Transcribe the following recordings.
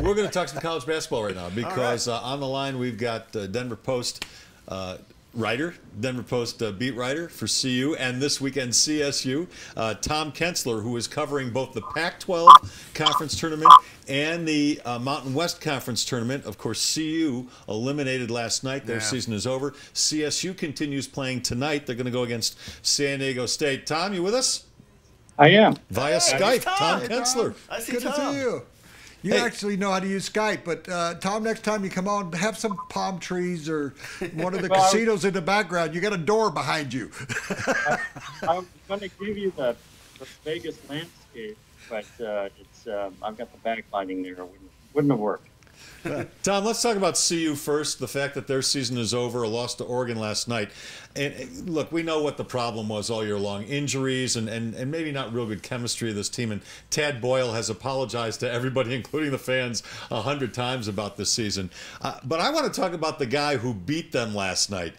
We're going to talk some college basketball right now because on the line we've got Denver Post writer, Denver Post beat writer for CU, and this weekend CSU, Tom Kensler, who is covering both the Pac-12 conference tournament and the Mountain West Conference tournament. Of course, CU eliminated last night. Their season is over. CSU continues playing tonight. They're going to go against San Diego State. Tom, you with us? I am. Via Skype, Tom Kensler. I see Good Tom. to see you. You actually know how to use Skype, but Tom, next time you come on, have some palm trees or one of the casinos in the background. You got a door behind you. I'm going to give you the Vegas landscape, but it's I've got the backlighting there. Wouldn't have worked. Tom, let's talk about CU first. The fact that their season is over, a loss to Oregon last night. And look, we know what the problem was all year long. Injuries and maybe not real good chemistry of this team. And Tad Boyle has apologized to everybody, including the fans, 100 times about this season. But I want to talk about the guy who beat them last night,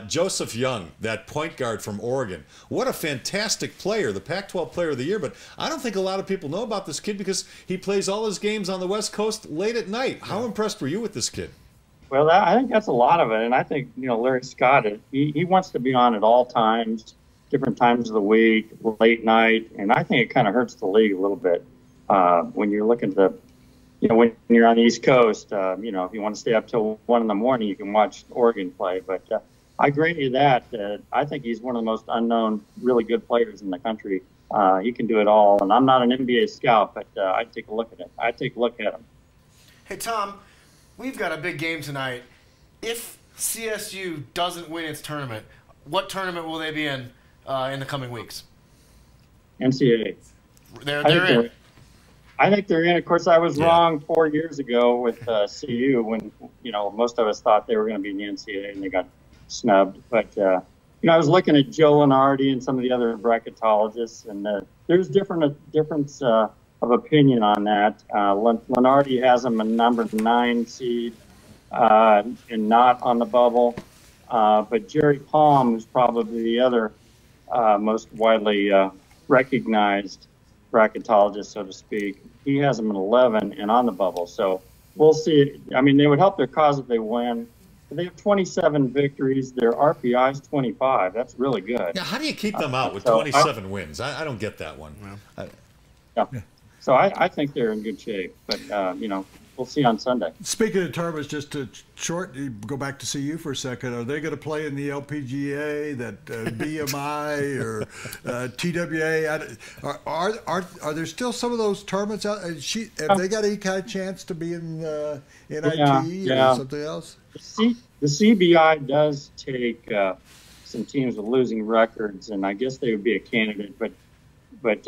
Joseph Young, that point guard from Oregon. What a fantastic player, the Pac-12 Player of the Year. But I don't think a lot of people know about this kid because he plays all his games on the West Coast late at night. How impressed were you with this kid? Well, I think that's a lot of it, and I think Larry Scott, he wants to be on at all times, different times of the week, late night, and I think it kind of hurts the league a little bit when you're looking to, when you're on the East Coast, if you want to stay up till 1 in the morning, you can watch Oregon play. But I grant you that. I think he's one of the most unknown, really good players in the country. He can do it all, and I'm not an NBA scout, but I'd take a look at it. I'd take a look at him. Hey, Tom, we've got a big game tonight. If CSU doesn't win its tournament, what tournament will they be in the coming weeks? NCAA. They're in. I think they're in. Of course, I was wrong 4 years ago with CU when, most of us thought they were going to be in the NCAA and they got snubbed. But, I was looking at Joe Lenardi and some of the other bracketologists, and there's difference of opinion on that. Lenardi has them a number 9 seed and not on the bubble. But Jerry Palm, who's probably the other most widely recognized bracketologist, so to speak, he has them at 11 and on the bubble. So we'll see. I mean, they would help their cause if they win. They have 27 victories. Their RPI is 25. That's really good. Yeah, how do you keep them out with 27 wins? I don't get that one. Yeah. So I think they're in good shape. But, we'll see on Sunday. Speaking of tournaments, just to go back to CU for a second, are they going to play in the LPGA, that BMI or TWA? Are there still some of those tournaments out? Have they got any kind of chance to be in NIT or something else? The CBI does take some teams with losing records, and I guess they would be a candidate. But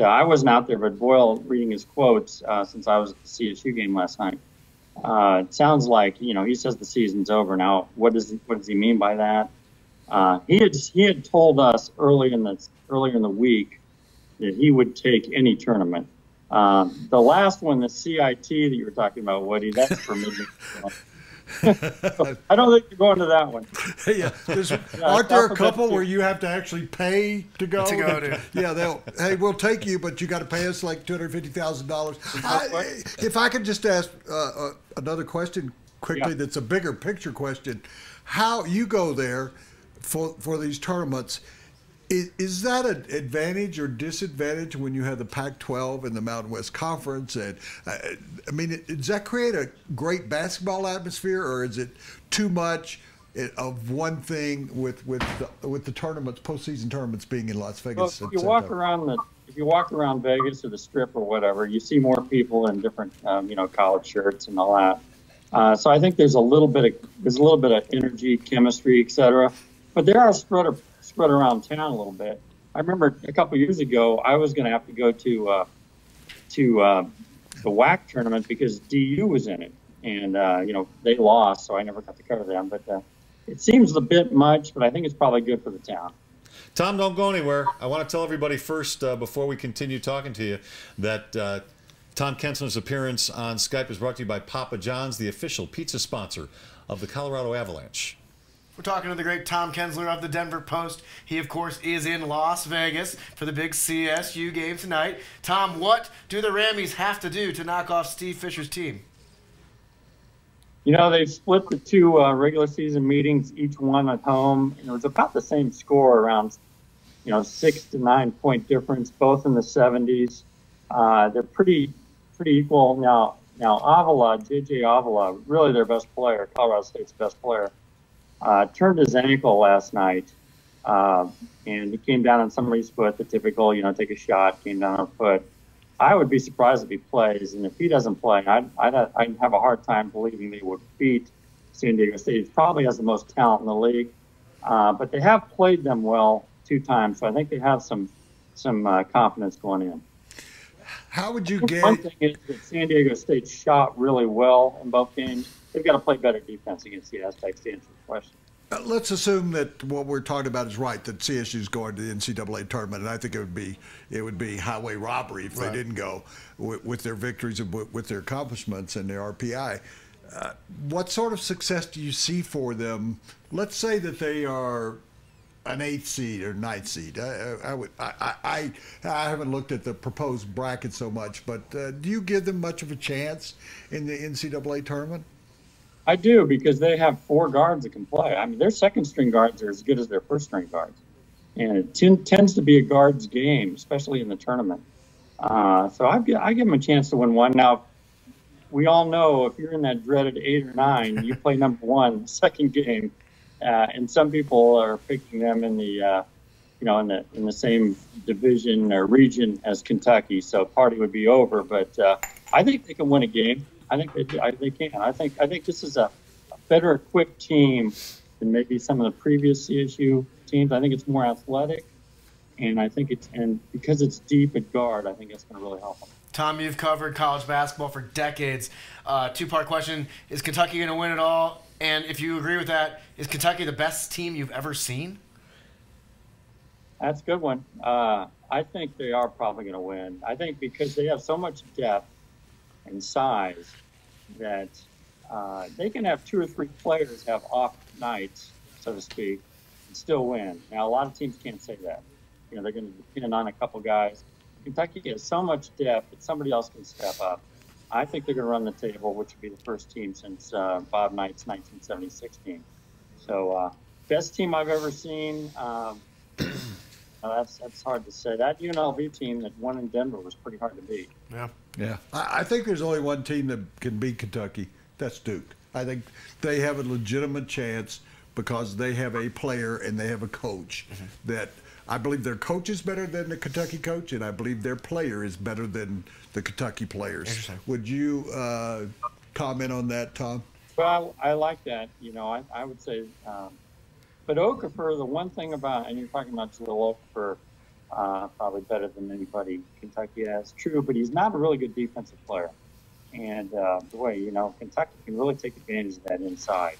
I wasn't out there. But Boyle, reading his quotes since I was at the CSU game last night, it sounds like he says the season's over now. What does he mean by that? He had told us earlier in the week that he would take any tournament. The last one, the CIT that you were talking about, Woody, that's for me. I don't think you're going to that one. Aren't there a couple where you have to actually pay to go? To. Hey, we'll take you, but you got to pay us like $250,000. If I could just ask another question quickly, that's a bigger picture question. How you go there for these tournaments? Is that an advantage or disadvantage when you have the Pac-12 and the Mountain West Conference? And does that create a great basketball atmosphere, or is it too much of one thing with the tournaments, postseason tournaments being in Las Vegas? Well, if you walk around Vegas or the Strip or whatever, you see more people in different college shirts and all that. So I think there's a little bit of energy, chemistry, etc. But there are spread around town a little bit. I remember a couple years ago, I was going to have to go to the WAC tournament because DU was in it, and they lost, so I never got to cover them. But it seems a bit much, but I think it's probably good for the town. Tom, don't go anywhere. I want to tell everybody first, before we continue talking to you, that Tom Kensler's appearance on Skype is brought to you by Papa John's, the official pizza sponsor of the Colorado Avalanche. We're talking to the great Tom Kensler of the Denver Post. He, of course, is in Las Vegas for the big CSU game tonight. Tom, what do the Rammies have to do to knock off Steve Fisher's team? They've split the two regular season meetings, each one at home, and it was about the same score, around 6 to 9 point difference, both in the 70s. They're pretty equal now. Now Avila, JJ Avila, really their best player, Colorado State's best player, turned his ankle last night, and he came down on somebody's foot. The typical, take a shot, came down on a foot. I would be surprised if he plays, and if he doesn't play, I'd have a hard time believing they would beat San Diego State. He probably has the most talent in the league, but they have played them well 2 times, so I think they have some confidence going in. How would you One thing is that San Diego State shot really well in both games. They've got to play better defense against the Aztecs to answer the question. Let's assume that what we're talking about is right, that CSU is going to the NCAA tournament, and I think it would be highway robbery if they didn't go with their victories and with their accomplishments and their RPI. What sort of success do you see for them? Let's say that they are an 8th seed or 9th seed. I haven't looked at the proposed bracket so much, but do you give them much of a chance in the NCAA tournament? I do, because they have 4 guards that can play. I mean, their second-string guards are as good as their first-string guards. And it tends to be a guards game, especially in the tournament. So I give them a chance to win one. Now, we all know if you're in that dreaded 8 or 9, you play number 1 second game. And some people are picking them in the, in the same division or region as Kentucky. So party would be over. But I think they can win a game. I think they can. I think this is a better equipped team than maybe some of the previous CSU teams. I think it's more athletic, and because it's deep at guard, I think it's going to really help them. Tom, you've covered college basketball for decades. 2-part question: is Kentucky going to win it all? And if you agree with that, is Kentucky the best team you've ever seen? That's a good one. I think they are probably going to win. I think because they have so much depth and size that they can have 2 or 3 players have off nights, so to speak, and still win. Now, a lot of teams can't say that. They're going to depend on a couple guys. Kentucky has so much depth that somebody else can step up. I think they're going to run the table, which would be the first team since Bob Knight's 1976 team. So, best team I've ever seen. That's hard to say. That UNLV team that won in Denver was pretty hard to beat. Yeah. I think there's only one team that can beat Kentucky. That's Duke. I think they have a legitimate chance because they have a player and they have a coach that I believe their coach is better than the Kentucky coach, and I believe their player is better than the Kentucky players. Would you comment on that, Tom? Well, I like that. I would say but Okafor, the one thing about, and you're talking about Jalil Okafor, probably better than anybody Kentucky has. True, but he's not a really good defensive player. And Kentucky can really take advantage of that inside.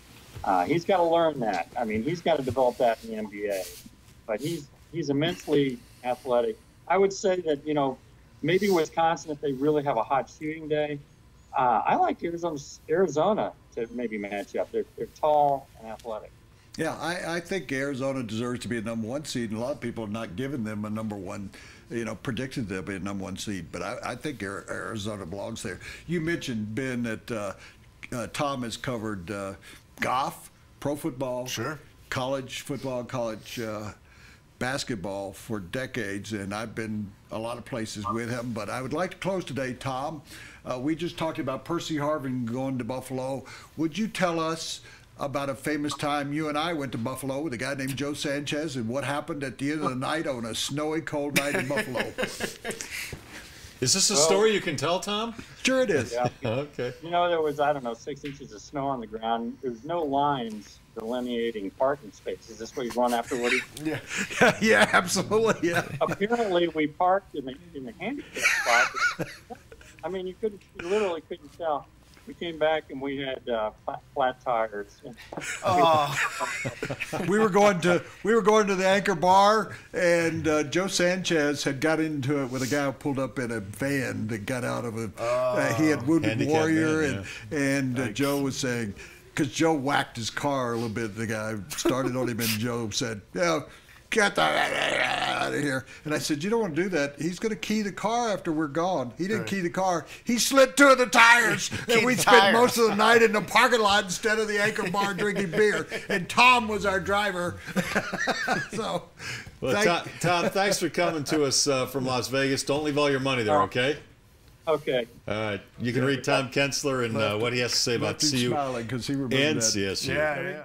He's got to learn that. I mean, he's got to develop that in the NBA. But he's immensely athletic. I would say that, maybe Wisconsin, if they really have a hot shooting day, I like Arizona to maybe match up. They're tall and athletic. Yeah, I think Arizona deserves to be a number 1 seed, and a lot of people have not given them a number 1, predicted they'll be a number 1 seed. But I think Arizona belongs there. You mentioned, Ben, that Tom has covered golf, pro football, college football, college basketball for decades, and I've been a lot of places with him. But I would like to close today, Tom. We just talked about Percy Harvin going to Buffalo. Would you tell us about a famous time you and I went to Buffalo with a guy named Joe Sanchez and what happened at the end of the night on a snowy, cold night in Buffalo? Is this a story you can tell, Tom? Sure it is. Yeah. Okay. There was, 6 inches of snow on the ground. There's no lines delineating parking spaces. Is this what you run after, Woody? Yeah. Yeah, absolutely. Yeah. Apparently, we parked in the handicap spot. I mean, you literally couldn't tell. We came back and we had flat tires. We were going to the Anchor Bar, and Joe Sanchez had got into it with a guy who pulled up in a van that got out of a. He had Wounded Warrior, and Joe was saying, because Joe whacked his car a little bit. The guy started on him, and Joe said, "Yeah, get the out of here. And I said, you don't want to do that. He's going to key the car after we're gone. He didn't key the car. He slit 2 of the tires. And we spent most of the night in the parking lot instead of the Anchor Bar drinking beer. And Tom was our driver. So, well, Tom, thanks for coming to us from Las Vegas. Don't leave all your money there, okay? Okay. All right. You can read Tom Kensler and what he has to say about CU smiling because he remembered and that. CSU. Yeah.